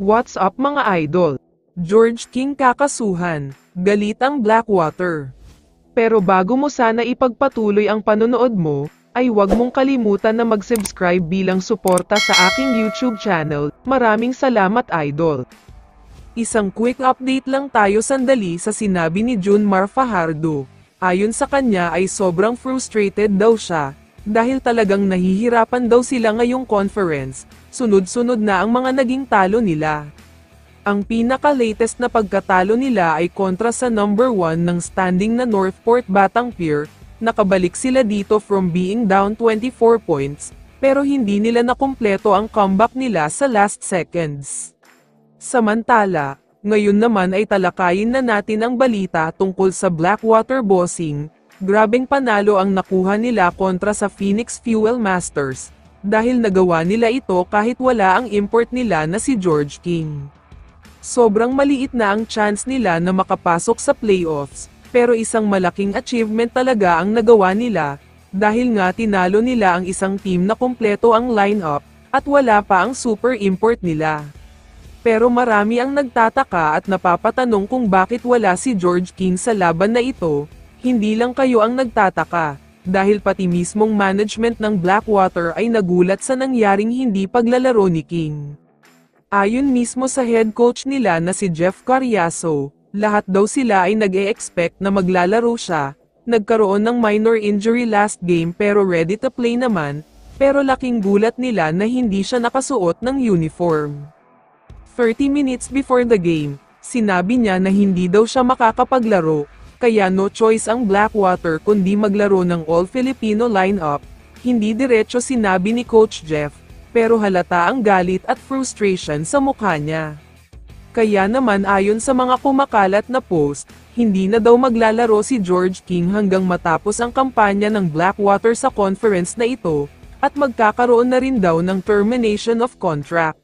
What's up mga idol? George King kakasuhan, galit ang Blackwater. Pero bago mo sana ipagpatuloy ang panonood mo, ay huwag mong kalimutan na mag-subscribe bilang suporta sa aking YouTube channel. Maraming salamat idol. Isang quick update lang tayo sandali sa sinabi ni Junmar Fajardo. Ayon sa kanya ay sobrang frustrated daw siya, dahil talagang nahihirapan daw sila ngayong conference, sunod-sunod na ang mga naging talo nila. Ang pinaka-latest na pagkatalo nila ay kontra sa number 1 ng standing na Northport Batangpier, nakabalik sila dito from being down 24 points, pero hindi nila nakumpleto ang comeback nila sa last seconds. Samantala, ngayon naman ay talakayin na natin ang balita tungkol sa Blackwater Bossing. Grabeng panalo ang nakuha nila kontra sa Phoenix Fuel Masters, dahil nagawa nila ito kahit wala ang import nila na si George King. Sobrang maliit na ang chance nila na makapasok sa playoffs, pero isang malaking achievement talaga ang nagawa nila, dahil nga tinalo nila ang isang team na kumpleto ang lineup, at wala pa ang super import nila. Pero marami ang nagtataka at napapatanong kung bakit wala si George King sa laban na ito. Hindi lang kayo ang nagtataka, dahil pati mismong management ng Blackwater ay nagulat sa nangyaring hindi paglalaro ni King. Ayon mismo sa head coach nila na si Jeff Carriazo, lahat daw sila ay nag-e-expect na maglalaro siya. Nagkaroon ng minor injury last game pero ready to play naman, pero laking gulat nila na hindi siya nakasuot ng uniform. 30 minutes before the game, sinabi niya na hindi daw siya makakapaglaro, kaya no choice ang Blackwater kundi maglaro ng all-Filipino lineup. Hindi diretso sinabi ni Coach Jeff, pero halata ang galit at frustration sa mukha niya. Kaya naman ayon sa mga kumakalat na post, hindi na daw maglalaro si George King hanggang matapos ang kampanya ng Blackwater sa conference na ito, at magkakaroon na rin daw ng termination of contract.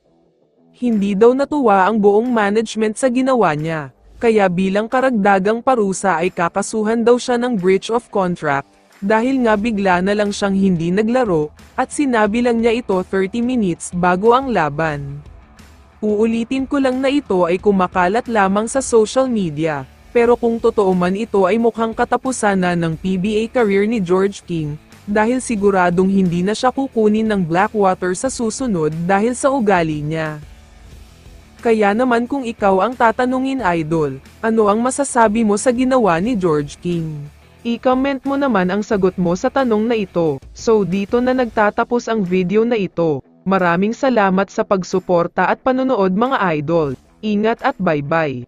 Hindi daw natuwa ang buong management sa ginawa niya. Kaya bilang karagdagang parusa ay kakasuhan daw siya ng breach of contract, dahil nga bigla na lang siyang hindi naglaro, at sinabi lang niya ito 30 minutes bago ang laban. Uulitin ko lang na ito ay kumakalat lamang sa social media, pero kung totoo man ito ay mukhang katapusan na ng PBA career ni George King, dahil siguradong hindi na siya kukunin ng Blackwater sa susunod dahil sa ugali niya. Kaya naman kung ikaw ang tatanungin idol, ano ang masasabi mo sa ginawa ni George King? I-comment mo naman ang sagot mo sa tanong na ito. So dito na nagtatapos ang video na ito. Maraming salamat sa pagsuporta at panonood mga idol. Ingat at bye-bye.